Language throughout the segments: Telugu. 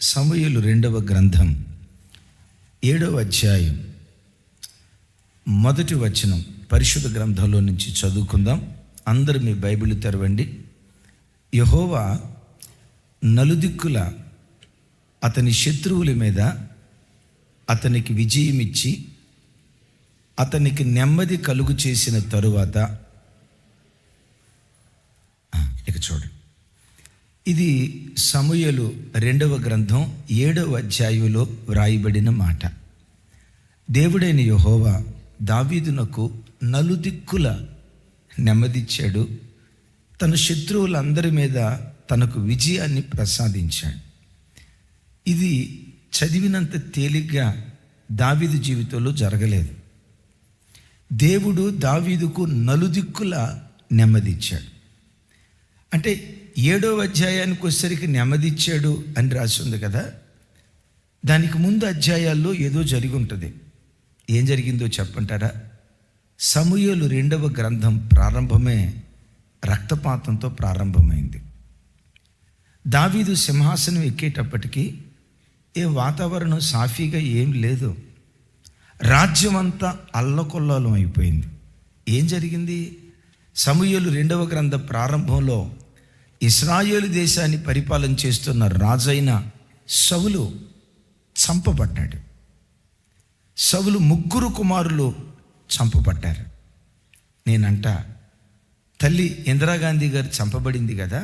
సమూయేలు రెండవ గ్రంథం 7వ అధ్యాయం మొదటి వచనం పరిశుద్ధ గ్రంథంలో నుంచి చదువుకుందాం. అందరూ మీ బైబిల్ తెరవండి. యెహోవా నలుదిక్కుల అతని శత్రువుల మీద అతనికి విజయం ఇచ్చి అతనికి నెమ్మది కలుగు చేసిన తరువాత, ఇక చూడండి, ఇది సమూయేలు రెండవ గ్రంథం 7వ అధ్యాయంలో వ్రాయబడిన మాట. దేవుడైన యెహోవా దావీదునకు నలుదిక్కుల నెమ్మదిచ్చాడు. తన శత్రువులందరి మీద తనకు విజయాన్ని ప్రసాదించాడు. ఇది చదివినంత తేలిగ్గా దావీదు జీవితంలో జరగలేదు. దేవుడు దావీదుకు నలుదిక్కుల నెమ్మదిచ్చాడు. అంటే 7వ అధ్యాయానికి వచ్చేసరికి నెమ్మదిచ్చాడు అని రాసి ఉంది కదా. దానికి ముందు అధ్యాయాల్లో ఏదో జరిగి ఉంటుంది. ఏం జరిగిందో చెప్పంటారా? సమూయేలు రెండవ గ్రంథం ప్రారంభమే రక్తపాతంతో ప్రారంభమైంది. దావీదు సింహాసనం ఎక్కేటప్పటికీ వాతావరణం సాఫీగా ఏం లేదు. రాజ్యం అంతా అల్లకొల్లోలం అయిపోయింది. ఏం జరిగింది? సమూయేలు రెండవ గ్రంథ ప్రారంభంలో ఇశ్రాయేలు దేశాన్ని పరిపాలన చేస్తున్న రాజైన సౌలు చంపబడ్డాడు. సౌలు 3 కుమారులు చంపబడ్డారు. నేనంట, తల్లి ఇందిరాగాంధీ గారు చంపబడింది కదా,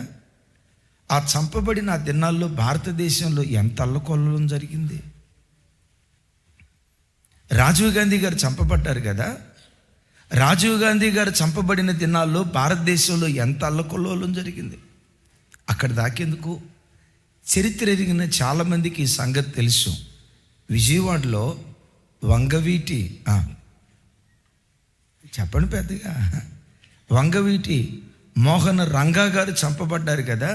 ఆ చంపబడిన ఆ దినాల్లో భారతదేశంలో ఎంత అల్లకొల్లం జరిగింది. రాజీవ్ గాంధీ గారు చంపబడ్డారు కదా, రాజీవ్ గాంధీ గారు చంపబడిన దినాల్లో భారతదేశంలో ఎంత అల్లకొల్లోలం జరిగింది. అక్కడ దాకేందుకు, చరిత్ర ఎరిగిన చాలామందికి ఈ సంగతి తెలుసు. విజయవాడలో వంగవీటి, చెప్పండి పెద్దగా, వంగవీటి మోహన రంగా గారు చంపబడ్డారు కదా.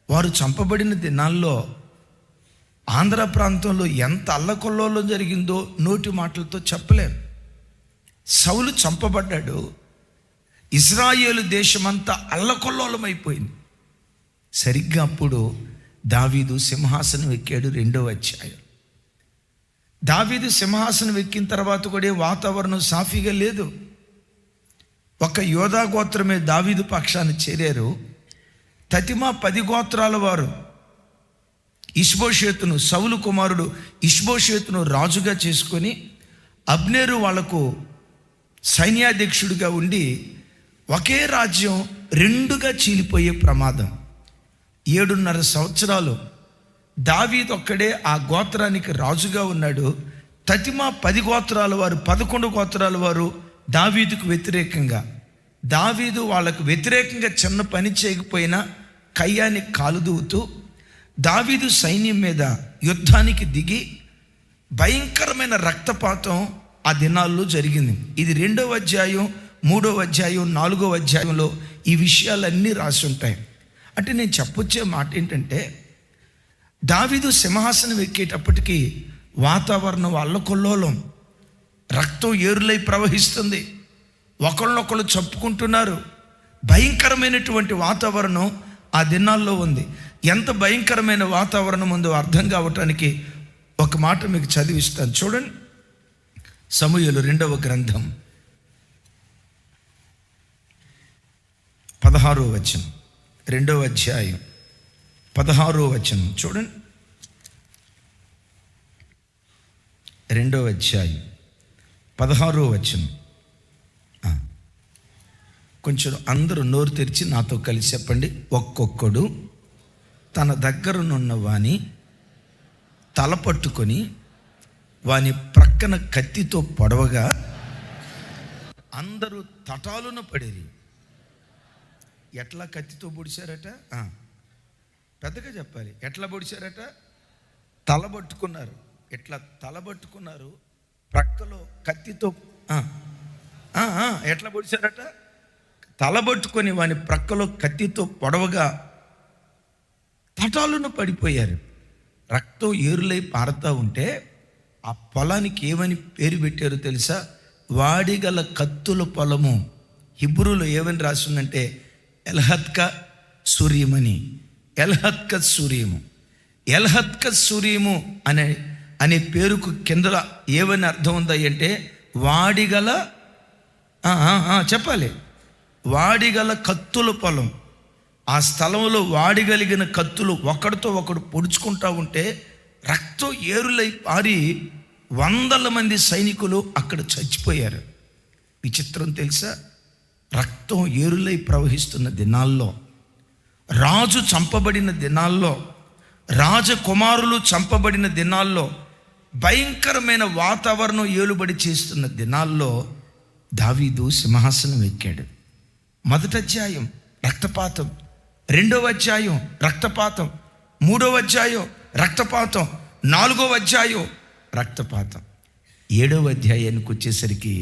వారు చంపబడిన దినాల్లో ఆంధ్ర ప్రాంతంలో ఎంత అల్లకొల్లోలం జరిగిందో నోటి మాటలతో చెప్పలేం. సౌలు చంపబడ్డాడు. ఇశ్రాయేలు దేశమంతా అల్లకొల్లోలం అయిపోయింది. సరిగ్గా అప్పుడు దావీదు సింహాసనం ఎక్కాడు. 2వ అధ్యాయం. దావీదు సింహాసనం ఎక్కిన తర్వాత కూడా వాతావరణం సాఫీగా లేదు. ఒక యోధా గోత్రమే దావీదు పక్షాన్ని చేరారు. తతిమా 10 గోత్రాల వారు ఇష్బోషేతును, సౌలు కుమారుడు ఇష్బోషేతును రాజుగా చేసుకొని, అబ్నేరు వాళ్లకు సైన్యాధ్యక్షుడిగా ఉండి ఒకే రాజ్యం 2గా చీలిపోయే ప్రమాదం. 7.5 సంవత్సరాలు దావీదు ఒక్కడే ఆ గోత్రానికి రాజుగా ఉన్నాడు. తతిమా 10 గోత్రాల వారు, 11 గోత్రాల వారు దావీదుకు వ్యతిరేకంగా, దావీదు వాళ్ళకు వ్యతిరేకంగా చిన్న పని చేయకపోయినా కయ్యాన్ని కాలుదూతూ దావీదు సైన్యం మీద యుద్ధానికి దిగి భయంకరమైన రక్తపాతం ఆ దినాల్లో జరిగింది. ఇది 2వ అధ్యాయం, 3వ అధ్యాయం, 4వ అధ్యాయంలో ఈ విషయాలన్నీ రాసి ఉంటాయి. అంటే నేను చెప్పొచ్చే మాట ఏంటంటే, దావీదు సింహాసనం ఎక్కేటప్పటికీ వాతావరణం అల్లకొల్లోలం, రక్తం ఏరులై ప్రవహిస్తుంది, ఒకళ్ళొకళ్ళు చంపుకుంటున్నారు. భయంకరమైనటువంటి వాతావరణం ఆ దినాల్లో ఉంది. ఎంత భయంకరమైన వాతావరణం ఉందో అర్థం కావటానికి ఒక మాట మీకు చదివిస్తాను, చూడండి. సమూయేలు రెండవ గ్రంథం 16వ వచనం, 2వ అధ్యాయం 16వ వచనం చూడండి. 2వ అధ్యాయం 16వ వచనం. కొంచెం అందరూ నోరు తెరిచి నాతో కలిసి చెప్పండి. ఒక్కొక్కడు తన దగ్గరనున్న వాని తల పట్టుకొని వాని ప్రక్కన కత్తితో పొడవగా అందరూ తటాలున పడేరి. ఎట్లా కత్తితో పొడిచారట? పెద్దగా చెప్పాలి. ఎట్లా పొడిచారట? తలబట్టుకున్నారు. ఎట్లా తలబట్టుకున్నారు? ప్రక్కలో కత్తితో. ఎట్లా పొడిచారట? తలబట్టుకొని వాని ప్రక్కలో కత్తితో పొడవగా తటాలున పడిపోయారు. రక్తం ఏరులై పారుతూ ఉంటే ఆ పొలానికి ఏమని పేరు పెట్టారు తెలుసా? వాడిగల కత్తుల పొలము. హిబ్రూలో ఏమని రాసిందంటే ఎల్హత్క సూర్యమని. ఎల్హత్క సూర్యము. ఎల్హత్కస్సూరీము అనే పేరుకు కింద ఏమని అర్థం ఉందా అంటే వాడిగల చెప్పాలి, వాడిగల కత్తుల పొలం. ఆ స్థలంలో వాడిగలిగిన కత్తులు ఒకడితో ఒకడు పొడుచుకుంటా ఉంటే రక్తం ఏరులై పారి 100 మంది సైనికులు అక్కడ చచ్చిపోయారు. విచిత్రం తెలుసా? రక్తం ఏరులై ప్రవహిస్తున్న దినాల్లో, రాజు చంపబడిన దినాల్లో, రాజకుమారులు చంపబడిన దినాల్లో, భయంకరమైన వాతావరణం ఏలుబడి చేస్తున్న దినాల్లో దావీదు సింహాసనం ఎక్కాడు. 1వ అధ్యాయం రక్తపాతం, 2వ అధ్యాయం రక్తపాతం, 3వ అధ్యాయం రక్తపాతం, 4వ అధ్యాయం రక్తపాతం, 7వ అధ్యాయానికి వచ్చేసరికి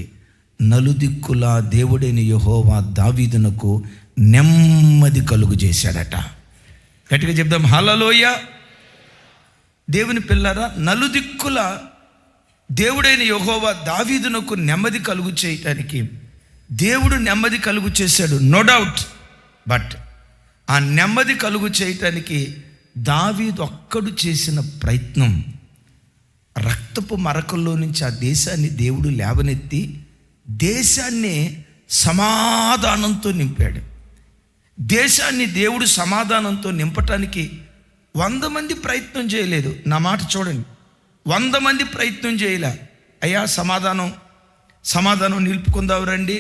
నలుదిక్కులా దేవుడైన యెహోవా దావీదునకు నెమ్మది కలుగు చేశాడట. గట్టిగా చెప్దాం హల్లెలూయా. దేవుని పిల్లరా, నలుదిక్కుల దేవుడైన యెహోవా దావీదునకు నెమ్మది కలుగు చేయటానికి దేవుడు నెమ్మది కలుగు చేశాడు, నో డౌట్. బట్ ఆ నెమ్మది కలుగు చేయటానికి దావీదు ఒక్కడు చేసిన ప్రయత్నం, రక్తపు మరకల్లో నుంచి ఆ దేశాన్ని దేవుడు లేవనెత్తి దేశాన్ని సమాధానంతో నింపాడు. దేశాన్ని దేవుడు సమాధానంతో నింపటానికి 100 మంది ప్రయత్నం చేయలేదు. నా మాట చూడండి, 100 మంది ప్రయత్నం చేయలే. అయ్యా సమాధానం నిలుపుకుందాం రండి,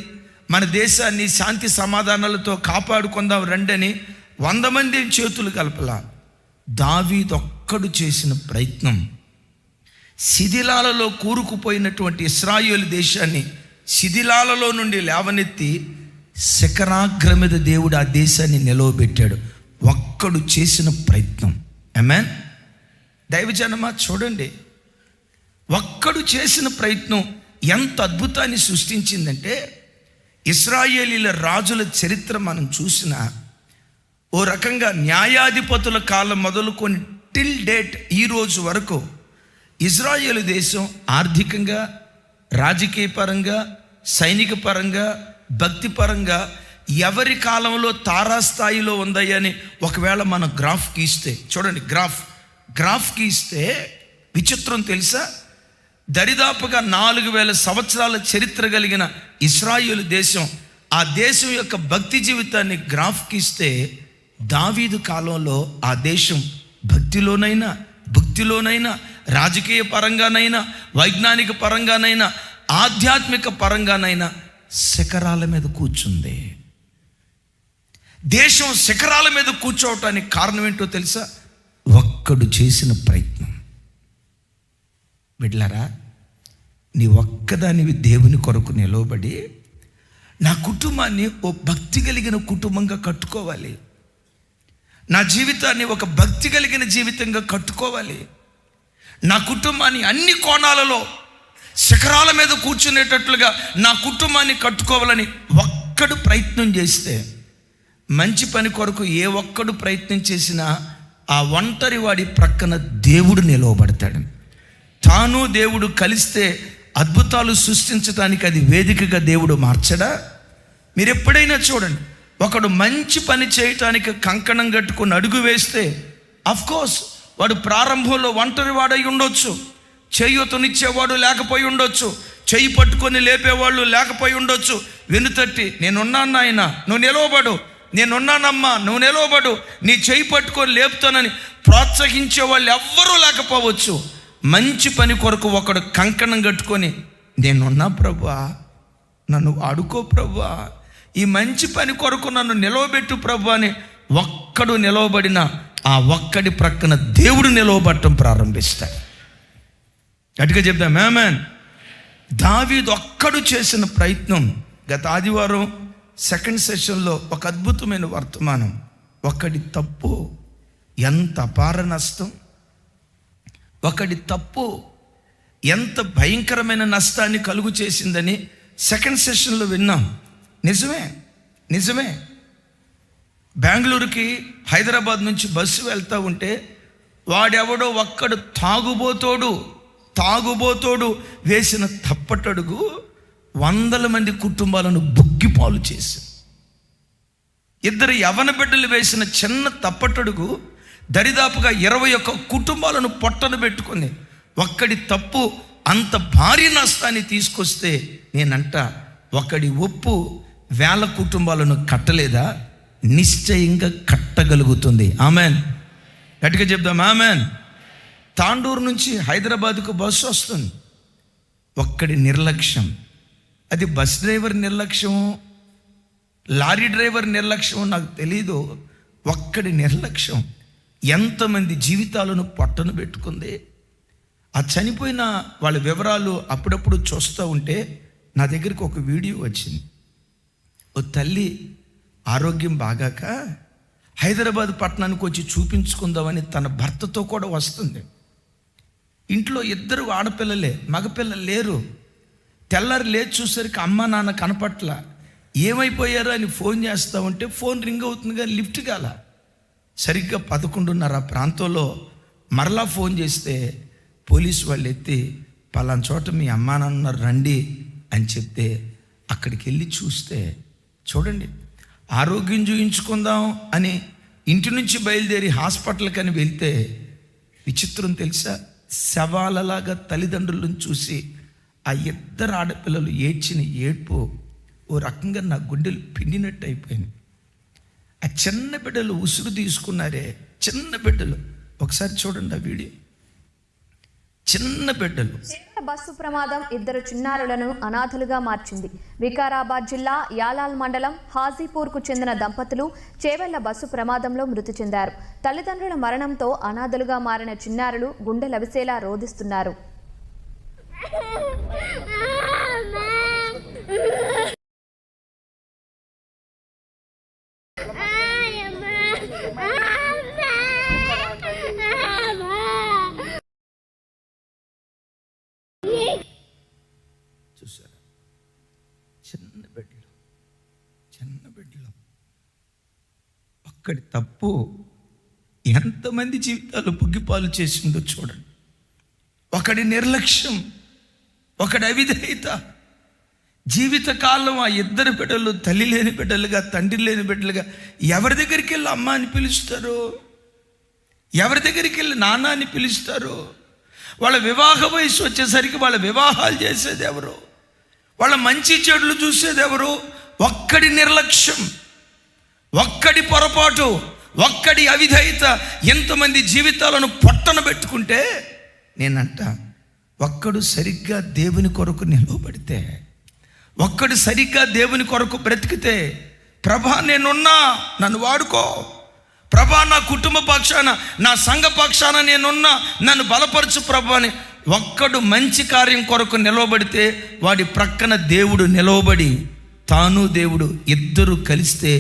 మన దేశాన్ని శాంతి సమాధానాలతో కాపాడుకుందాం రండి అని 100 మంది చేతులు కలపలా. దావీదు ఒక్కడు చేసిన ప్రయత్నం శిథిలాలలో కూరుకుపోయినటువంటి ఇశ్రాయేలు దేశాన్ని శిథిలాలలో నుండి లేవనెత్తి శిఖరాగ్రం మీద దేవుడు ఆ దేశాన్ని నిలవబెట్టాడు. ఒక్కడు చేసిన ప్రయత్నం. ఆమేన్. దైవజనమా చూడండి, ఒక్కడు చేసిన ప్రయత్నం ఎంత అద్భుతాన్ని సృష్టించిందంటే, ఇశ్రాయేలీల రాజుల చరిత్ర మనం చూసిన ఓ రకంగా న్యాయాధిపతుల కాలం మొదలుకొని టిల్ డేట్ ఈ రోజు వరకు ఇజ్రాయేలు దేశం ఆర్థికంగా, రాజకీయ పరంగా, సైనిక పరంగా, భక్తి పరంగా ఎవరి కాలంలో తారాస్థాయిలో ఉందని ఒకవేళ మనం గ్రాఫ్ గీస్తే, చూడండి గ్రాఫ్ గీస్తే విచిత్రం తెలుసా? దరిదాపుగా 4000 సంవత్సరాల చరిత్ర కలిగిన ఇశ్రాయేలు దేశం, ఆ దేశం యొక్క భక్తి జీవితాన్ని గ్రాఫ్ గీస్తే దావీదు కాలంలో ఆ దేశం భక్తిలోనైనా, భక్తిలోనైనా, రాజకీయ పరంగానైనా, వైజ్ఞానిక పరంగానైనా, ఆధ్యాత్మిక పరంగానైనా శిఖరాల మీద కూర్చుంది. దేశం శిఖరాల మీద కూర్చోవటానికి కారణం ఏంటో తెలుసా? ఒక్కడు చేసిన ప్రయత్నం. బిడ్డలారా, నీ ఒక్కదానివి దేవుని కొరకు నిలవబడి నా కుటుంబాన్ని ఓ భక్తి కలిగిన కుటుంబంగా కట్టుకోవాలి, నా జీవితాన్ని ఒక భక్తి కలిగిన జీవితంగా కట్టుకోవాలి, నా కుటుంబాన్ని అన్ని కోణాలలో శిఖరాల మీద కూర్చునేటట్లుగా నా కుటుంబాన్ని కట్టుకోవాలని ఒక్కడు ప్రయత్నం చేస్తే, మంచి పని కొరకు ఏ ఒక్కడు ప్రయత్నం చేసినా ఆ ఒంటరి వాడి ప్రక్కన దేవుడు నిలవబడతాడు. తాను దేవుడు కలిస్తే అద్భుతాలు సృష్టించడానికి అది వేదికగా దేవుడు మార్చడా? మీరు ఎప్పుడైనా చూడండి, ఒకడు మంచి పని చేయటానికి కంకణం కట్టుకొని అడుగు వేస్తే అఫ్కోర్స్ వాడు ప్రారంభంలో ఒంటరి వాడై ఉండొచ్చు, చేయూతనిచ్చేవాడు లేకపోయి ఉండొచ్చు, చెయ్యి పట్టుకొని లేపేవాళ్ళు లేకపోయి ఉండొచ్చు. వెనుతట్టి నేనున్నాను నాయన, నువ్వు నిలవబడు, నేనున్నానమ్మా, నువ్వు నిలవబడు, నీ చెయ్యి పట్టుకొని లేపుతానని ప్రోత్సహించే వాళ్ళు ఎవ్వరూ లేకపోవచ్చు. మంచి పని కొరకు ఒకడు కంకణం కట్టుకొని నేనున్నా ప్రభువా, నన్ను వాడుకో ప్రభువా, ఈ మంచి పని కొరకు నన్ను నిలవబెట్టు ప్రభువా అని ఒక్కడు నిలవబడిన ఆ ఒక్కడి ప్రక్కన దేవుడు నిలవబడటం ప్రారంభిస్తాడు. గట్టిగా చెప్దాం ఆమేన్. దావీదు ఒక్కడు చేసిన ప్రయత్నం. గత ఆదివారం సెకండ్ సెషన్లో ఒక అద్భుతమైన వర్తమానం, ఒకడి తప్పు ఎంత అపార నష్టం, ఒకడి తప్పు ఎంత భయంకరమైన నష్టాన్ని కలుగు చేసిందని సెకండ్ సెషన్లో విన్నాం. నిజమే. బెంగళూరుకి హైదరాబాద్ నుంచి బస్సు వెళ్తూ ఉంటే వాడెవడో ఒక్కడు తాగుబోతోడు వేసిన తప్పటడుగు 100 మంది కుటుంబాలను బుగ్గిపాలు చేసి, 2 యవ్వన బిడ్డలు వేసిన చిన్న తప్పటడుగు దరిదాపుగా 21 కుటుంబాలను పొట్టను పెట్టుకుంది. ఒక్కడి తప్పు అంత భారీ నష్టాన్ని తీసుకొస్తే నేనంట ఒకడి ఒప్పు వేల కుటుంబాలను కట్టలేదా? నిశ్చయంగా కట్టగలుగుతుంది. ఆమెన్. గట్టిగా చెప్దాం ఆమెన్. తాండూరు నుంచి హైదరాబాద్కు బస్సు వస్తుంది. ఒక్కడి నిర్లక్ష్యం, అది బస్ డ్రైవర్ నిర్లక్ష్యం, లారీ డ్రైవర్ నిర్లక్ష్యం నాకు తెలీదు. ఒక్కడి నిర్లక్ష్యం ఎంతమంది జీవితాలను పొట్టను పెట్టుకుంది. ఆ చనిపోయిన వాళ్ళ వివరాలు అప్పుడప్పుడు చూస్తూ ఉంటే నా దగ్గరికి ఒక వీడియో వచ్చింది. ఓ తల్లి ఆరోగ్యం బాగాక హైదరాబాద్ పట్టణానికి వచ్చి చూపించుకుందామని తన భర్తతో కూడా వస్తుంది. ఇంట్లో 2 ఆడపిల్లలే, మగపిల్లలు లేరు. తెల్లారి లేచి చూసరికి అమ్మ నాన్న కనపట్ల. ఏమైపోయారో అని ఫోన్ చేస్తూ ఉంటే ఫోన్ రింగ్ అవుతుంది కానీ లిఫ్ట్ కాల. సరిగ్గా 11:30 ప్రాంతంలో మరలా ఫోన్ చేస్తే పోలీసు వాళ్ళు ఎత్తి పలానా చోట మీ అమ్మా నాన్న రండి అని చెప్తే అక్కడికి వెళ్ళి చూస్తే చూడండి, ఆరోగ్యం చూయించుకుందాం అని ఇంటి నుంచి బయలుదేరి హాస్పిటల్కి అని వెళ్తే విచిత్రం తెలుసా, శవాలలాగా తల్లిదండ్రులను చూసి ఆ 2 ఆడపిల్లలు ఏడ్చిన ఏడ్పు ఓ రకంగా నా గుండెలు పిండినట్టు అయిపోయింది. ఆ చిన్న బిడ్డలు ఉసురు తీసుకున్నారే, చిన్న బిడ్డలు. ఒకసారి చూడండి ఆ వీడియో. చిన్న బిడ్డలు. బస్సు ప్రమాదం 2 చిన్నారులను అనాథలుగా మార్చింది. వికారాబాద్ జిల్లా యాలాల్ మండలం హాజీపూర్కు చెందిన దంపతులు చేవెళ్ల బస్సు ప్రమాదంలో మృతి చెందారు. తల్లిదండ్రుల మరణంతో అనాథలుగా మారిన చిన్నారులు గుండెలవిసేలా రోదిస్తున్నారు. చూసారా, చిన్న బిడ్డలు. ఒక్కడి తప్పు ఎంతమంది జీవితాలు బుగ్గిపాలు చేసిందో చూడండి. ఒకడి నిర్లక్ష్యం, ఒకడి అవిధేయత. జీవితకాలం ఆ 2 బిడ్డలు తల్లి లేని బిడ్డలుగా, తండ్రి లేని బిడ్డలుగా ఎవరి దగ్గరికి వెళ్ళి అమ్మ అని పిలుస్తారు? ఎవరి దగ్గరికి వెళ్ళి నాన్న అని పిలుస్తారు? వాళ్ళ వివాహ వయసు వచ్చేసరికి వాళ్ళ వివాహాలు చేసేది ఎవరు? వాళ్ళ మంచి చెడులు చూసేది ఎవరు? ఒక్కడి నిర్లక్ష్యం, ఒక్కడి పొరపాటు, ఒక్కడి అవిధేయత ఎంతమంది జీవితాలను పొట్టన పెట్టుకుంటే నేనంట ఒక్కడు సరిగ్గా దేవుని కొరకు నిలవబడితే, ఒక్కడు సరిగ్గా దేవుని కొరకు బ్రతికితే, ప్రభా నేనున్నా నన్ను వాడుకో, ప్రభా నా కుటుంబ పక్షాన, నా సంఘ పక్షాన నేనున్నా నన్ను బలపరచు ప్రభా అని ఒక్కడు మంచి కార్యం కొరకు నిలవబడితే వాడి ప్రక్కన దేవుడు నిలవబడి, తాను దేవుడు ఇద్దరు కలిస్తే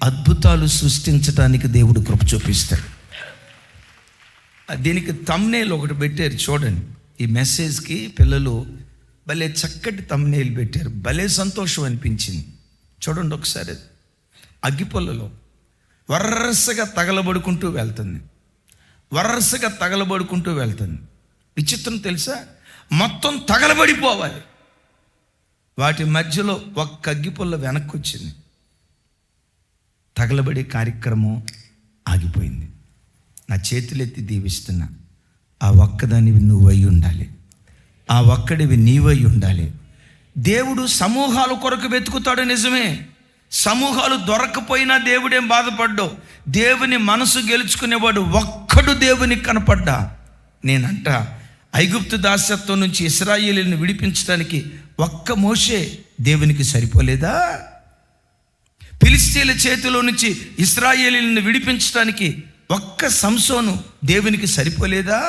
అద్భుతాలు సృష్టించడానికి దేవుడు కృప చూపిస్తాడు. దీనికి థంబ్నెయిల్ ఒకటి పెట్టారు చూడండి. ఈ మెసేజ్కి పిల్లలు భలే చక్కటి థంబ్నెయిల్ పెట్టారు, భలే సంతోషం అనిపించింది. చూడండి ఒకసారి. అగ్గిపుల్లలో వరసగా తగలబడుకుంటూ వెళ్తుంది. విచిత్రం తెలుసా, మొత్తం తగలబడిపోవాలి. వాటి మధ్యలో ఒక్క అగ్గిపుల్ల వెనక్కి వచ్చింది. తగలబడే కార్యక్రమం ఆగిపోయింది. నా చేతులెత్తి దీవిస్తున్నా, ఆ ఒక్కదానివి నువ్వై ఉండాలి, ఆ ఒక్కడివి నీవై ఉండాలి. దేవుడు సమూహాల కొరకు వెతుకుతాడు, నిజమే. సమూహాలు దొరకపోయినా దేవుడేం బాధపడ్డావు. దేవుని మనసు గెలుచుకునేవాడు ఒక్కడు దేవునికి కనపడ్డా. నేనంట ఐగుప్తు దాస్యత్వం నుంచి ఇశ్రాయేలుని విడిపించడానికి ఒక్క మోషే దేవునికి సరిపోలేదా? ఫిలిష్తీయుల చేతిలో నుంచి ఇశ్రాయేలుని విడిపించడానికి ఒక్క సంసోను దేవునికి సరిపోలేదా?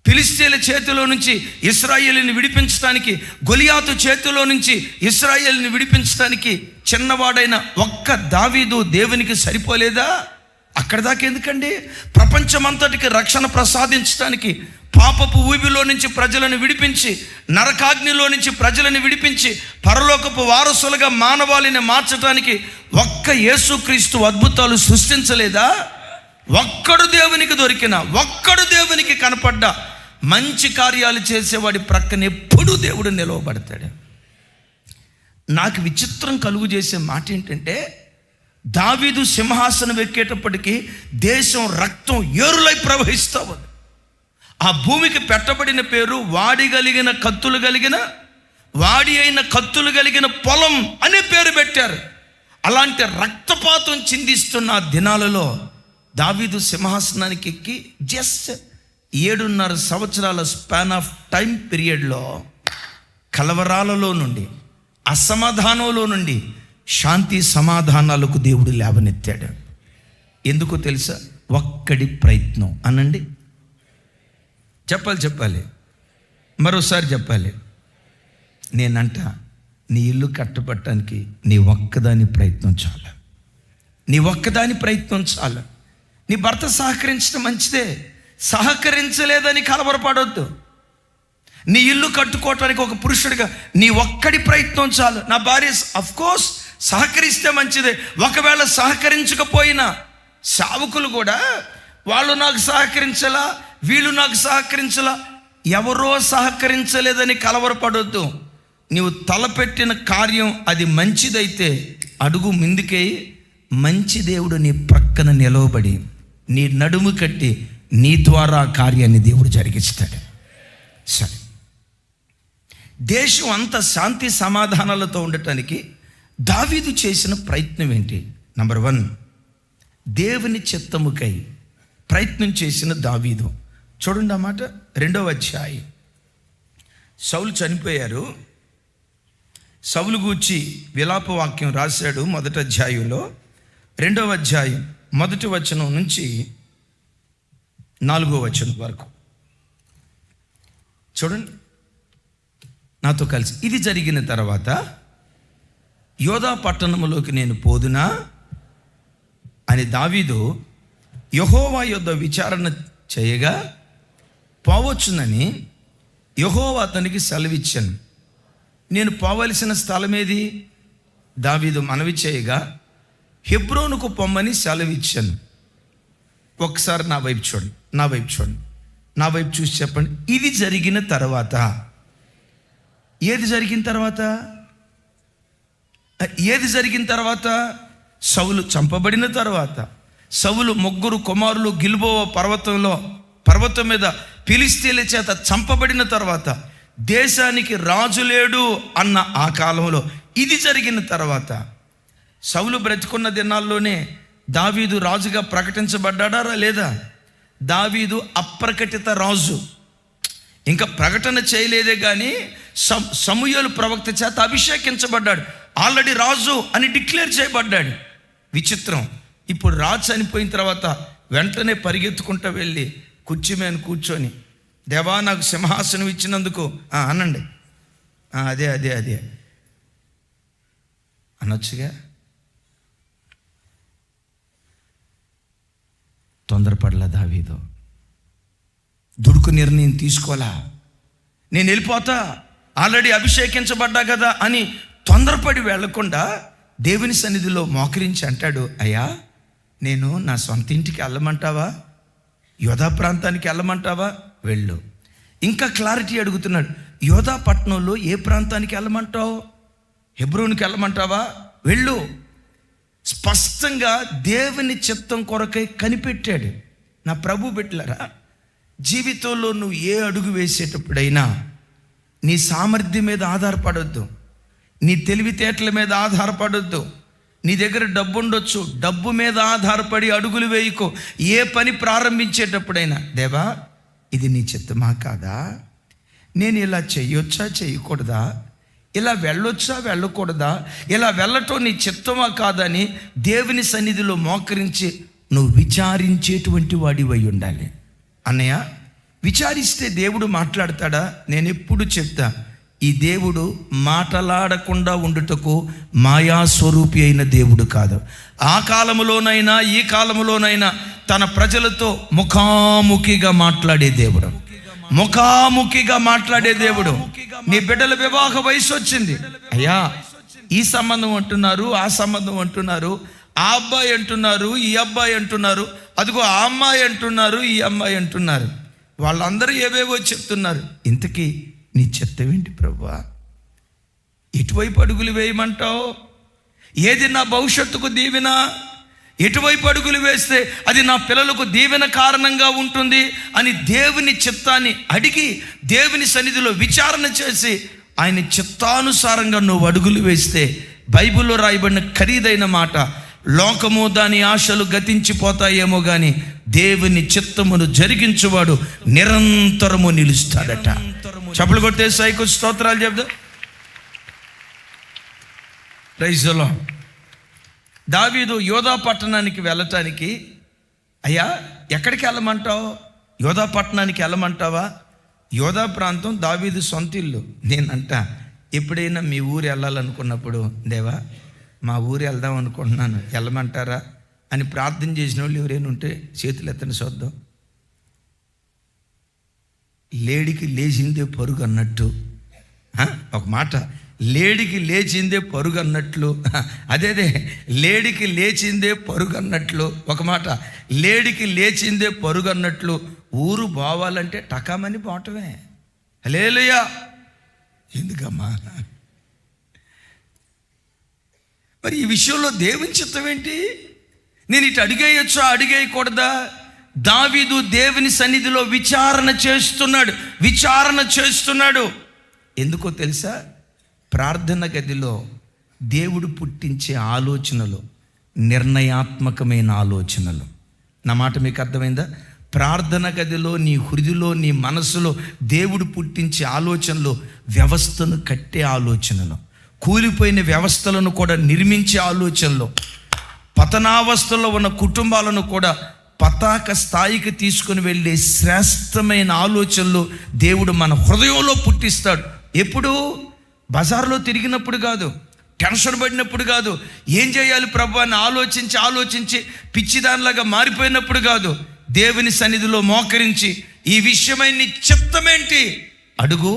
ఫిలిష్తీయుల చేతిలో నుంచి ఇశ్రాయేలుని విడిపించడానికి, గొలియాతు చేతిలో నుంచి ఇశ్రాయేలుని విడిపించడానికి చిన్నవాడైన ఒక్క దావీదు దేవునికి సరిపోలేదా? అక్కడ దాకా ఎందుకండి? ప్రపంచమంతటికి రక్షణ ప్రసాదించడానికి, పాపపు ఊబిలో నుంచి ప్రజలను విడిపించి, నరకాగ్నిలో నుంచి ప్రజలను విడిపించి, పరలోకపు వారసులుగా మానవాళిని మార్చడానికి ఒక్క యేసుక్రీస్తు అద్భుతాలు సృష్టించలేదా? ఒక్కడు దేవునికి దొరికిన, ఒక్కడు దేవునికి కనపడ్డా మంచి కార్యాలు చేసేవాడి ప్రక్కన ఎప్పుడూ దేవుడు నిలవబడతాడు. నాకు విచిత్రం కలుగు చేసే మాట ఏంటంటే, దావీదు సింహాసనం ఎక్కేటప్పటికీ దేశం రక్తం ఏరులై ప్రవహిస్తూ ఉంది. ఆ భూమికి పెట్టబడిన పేరు వాడి అయిన కత్తులు కలిగిన పొలం అనే పేరు పెట్టారు. అలాంటి రక్తపాతం చిందిస్తున్న ఆ దినాలలో దావీదు సింహాసనానికి ఎక్కి జస్ట్ 7.5 సంవత్సరాల స్పాన్ ఆఫ్ టైం పీరియడ్లో కలవరాలలో నుండి, అసమాధానంలో నుండి శాంతి సమాధానాలకు దేవుడు లేవనెత్తాడు. ఎందుకో తెలుసా? ఒక్కడి ప్రయత్నం. అనండి, చెప్పాలి, మరోసారి చెప్పాలి. నేనంట, నీ ఇల్లు కట్టబట్టడానికి నీ ఒక్కదాని ప్రయత్నం చాలు. నీ భర్త సహకరించడం మంచిదే, సహకరించలేదని కలవరపడొద్దు. నీ ఇల్లు కట్టుకోవటానికి ఒక పురుషుడిగా నీ ఒక్కడి ప్రయత్నం చాలు. నా భార్య అఫ్కోర్స్ సహకరిస్తే మంచిదే. ఒకవేళ సహకరించకపోయినా, సేవకులు కూడా వాళ్ళు నాకు సహకరించలా, వీళ్ళు నాకు సహకరించలా, ఎవరో సహకరించలేదని కలవరపడొద్దు. నీవు తలపెట్టిన కార్యం అది మంచిదైతే అడుగు ముందుకే. మంచి దేవుడు నీ ప్రక్కన నిలవబడి నీ నడుము కట్టి నీ ద్వారా ఆ కార్యాన్ని దేవుడు జరిగిస్తాడు. సరే, దేశం అంతా శాంతి సమాధానాలతో ఉండటానికి దావీదు చేసిన ప్రయత్నం ఏంటి? నంబర్ 1, దేవుని చిత్తముకై ప్రయత్నం చేసిన దావీదు. చూడండి ఆ మాట, 2వ అధ్యాయం. సౌలు చనిపోయారు. సౌలు గూర్చి విలాప వాక్యం రాశాడు 1వ అధ్యాయంలో. 2వ అధ్యాయం 1వ వచనం నుంచి 4వ వచనం వరకు చూడండి నాతో కలిసి. ఇది జరిగిన తర్వాత, యోధా పట్టణములోకి నేను పోదునా అని దావీదు యెహోవా యొద్ద విచారణ చేయగా పోవచ్చునని యెహోవా అతనికి సెలవిచ్చాను. నేను పోవలసిన స్థలం ఏది? దావీదు మనవి చేయగా హెబ్రోనుకు పొమ్మని సెలవిచ్చాను. ఒకసారి నా వైపు చూడండి, నా వైపు చూసి చెప్పండి. ఇది జరిగిన తర్వాత, ఏది జరిగిన తర్వాత? సౌలు చంపబడిన తర్వాత, సౌలు 3 కుమారులు గిల్బోవ పర్వతం మీద ఫిలిష్తీయుల చేత చంపబడిన తర్వాత, దేశానికి రాజు లేడు అన్న ఆ కాలంలో ఇది జరిగిన తర్వాత, సౌలు బ్రతికున్న దినాల్లోనే దావీదు రాజుగా ప్రకటించబడ్డాడా లేదా? దావీదు అప్రకటిత రాజు, ఇంకా ప్రకటన చేయలేదే కానీ సమూయేలు ప్రవక్త చేత అభిషేకించబడ్డాడు. ఆల్రెడీ రాజు అని డిక్లేర్ చేయబడ్డాడు. విచిత్రం, ఇప్పుడు రాజు చనిపోయిన తర్వాత వెంటనే పరిగెత్తుకుంటూ వెళ్ళి కుర్చీ మీద కూర్చొని, దేవా నాకు సింహాసనం ఇచ్చినందుకు అనండి, అదే అనొచ్చుగా. తొందరపడలా దావీదు, దుడుకు నిర్ణయం తీసుకోవాలా. నేను వెళ్ళిపోతా, ఆల్రెడీ అభిషేకించబడ్డా కదా అని తొందరపడి వెళ్లకుండా దేవుని సన్నిధిలో మోకరించి అంటాడు, అయ్యా నేను నా సొంత ఇంటికి వెళ్ళమంటావా? యోధా ప్రాంతానికి వెళ్ళమంటావా? వెళ్ళు. ఇంకా క్లారిటీ అడుగుతున్నాడు, యోధా పట్టణంలో ఏ ప్రాంతానికి వెళ్ళమంటావు? హెబ్రోనుకి వెళ్ళమంటావా? వెళ్ళు. స్పష్టంగా దేవుని చిత్తం కొరకై కనిపెట్టాడు. నా ప్రభు బిడ్డలారా, జీవితంలో నువ్వు ఏ అడుగు వేసేటప్పుడైనా నీ సామర్థ్యం మీద ఆధారపడొద్దు, నీ తెలివితేటల మీద ఆధారపడొద్దు. నీ దగ్గర డబ్బు ఉండొచ్చు, డబ్బు మీద ఆధారపడి అడుగులు వేయకు. ఏ పని ప్రారంభించేటప్పుడైనా, దేవా ఇది నీ చిత్తమా కాదా? నేను ఇలా చేయొచ్చా చేయకూడదా? ఇలా వెళ్ళొచ్చా వెళ్ళకూడదా? ఇలా వెళ్ళటం నీ చిత్తమా కాదని దేవుని సన్నిధిలో మోకరించి నువ్వు విచారించేటువంటి వాడివై ఉండాలి. అన్నయ్య, విచారిస్తే దేవుడు మాట్లాడతాడా? నేను ఎప్పుడు చెప్తా, ఈ దేవుడు మాటలాడకుండా ఉండుటకు మాయాస్వరూపి అయిన దేవుడు కాదు. ఆ కాలములోనైనా ఈ కాలములోనైనా తన ప్రజలతో ముఖాముఖిగా మాట్లాడే దేవుడు, నీ బిడ్డల వివాహ వయసు వచ్చింది, అయ్యా ఈ సంబంధం అంటున్నారు, ఆ సంబంధం అంటున్నారు, ఆ అబ్బాయి అంటున్నారు, ఈ అబ్బాయి అంటున్నారు, అదిగో ఆ అమ్మాయి అంటున్నారు, ఈ అమ్మాయి అంటున్నారు, వాళ్ళందరూ ఏవేవో చెప్తున్నారు. ఇంతకీ నీ చిత్తం ఏంటి ప్రభువా? ఎటువైపు అడుగులు వేయమంటావు? ఏది నా భవిష్యత్తుకు దీవెన, ఎటువైపు అడుగులు వేస్తే అది నా పిల్లలకు దీవెన కారణంగా ఉంటుంది అని దేవుని చిత్తాన్ని అడిగి దేవుని సన్నిధిలో విచారణ చేసి ఆయన చిత్తానుసారంగా నువ్వు అడుగులు వేస్తే, బైబిల్లో రాయబడిన ఖరీదైన మాట, లోకము దాని ఆశలు గతించిపోతాయేమో కానీ దేవుని చిత్తమును జరిగించువాడు నిరంతరము నిలుస్తాడట. చప్పలు కొట్టే సైకు స్తోత్రాలు చెప్దా. Praise the lord. దావీదు యోధా పట్టణానికి వెళ్ళటానికి, అయ్యా ఎక్కడికి వెళ్ళమంటావు, యోధా పట్టణానికి వెళ్ళమంటావా? యోధా ప్రాంతం దావీదు సొంత ఇల్లు. నేనంట ఎప్పుడైనా మీ ఊరు వెళ్ళాలనుకున్నప్పుడు, దేవా మా ఊరు వెళ్దాం అనుకుంటున్నాను, వెళ్ళమంటారా అని ప్రార్థన చేసిన వాళ్ళు ఎవరైనా ఉంటే చేతులు ఎత్తని చూద్దాం. లేడికి లేచిందే పరుగు అన్నట్టు ఒక మాట, లేడికి లేచిందే పరుగు అన్నట్లు, అదేదే లేడికి లేచిందే పరుగు అన్నట్లు ఒక మాట, లేడికి లేచిందే పరుగు అన్నట్లు ఊరు పోవాలంటే టకామని పోవటమే. హల్లెలూయా. ఎందుకమ్మా మరి ఈ విషయంలో దేవుని చిత్తం ఏంటి? నేను ఇటు అడిగేయచ్చా, అడిగేయకూడదా? దావీదు దేవుని సన్నిధిలో విచారణ చేస్తున్నాడు. ఎందుకో తెలుసా? ప్రార్థన గదిలో దేవుడు పుట్టించే ఆలోచనలు నిర్ణయాత్మకమైన ఆలోచనలు. నా మాట మీకు అర్థమైందా? ప్రార్థన గదిలో నీ హృదయలో నీ మనసులో దేవుడు పుట్టించే ఆలోచనలు వ్యవస్థను కట్టే ఆలోచనలు, కూలిపోయిన వ్యవస్థలను కూడా నిర్మించే ఆలోచనలు, పతనావస్థలో ఉన్న కుటుంబాలను కూడా పతాక స్థాయికి తీసుకుని వెళ్ళే శ్రేష్టమైన ఆలోచనలు దేవుడు మన హృదయంలో పుట్టిస్తాడు. ఎప్పుడు? బజార్లో తిరిగినప్పుడు కాదు, టెన్షన్ పడినప్పుడు కాదు, ఏం చేయాలి ప్రభు అని ఆలోచించి పిచ్చిదానిలాగా మారిపోయినప్పుడు కాదు, దేవుని సన్నిధిలో మోకరించి ఈ విషయమై నీ చిత్తమేంటి అడుగు.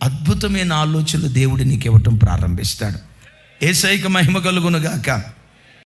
అద్భుతమైన ఆలోచనలు దేవుడు నీకు ఇవ్వటం ప్రారంభిస్తాడు. యేసయ్యకు మహిమ కలుగును గాక.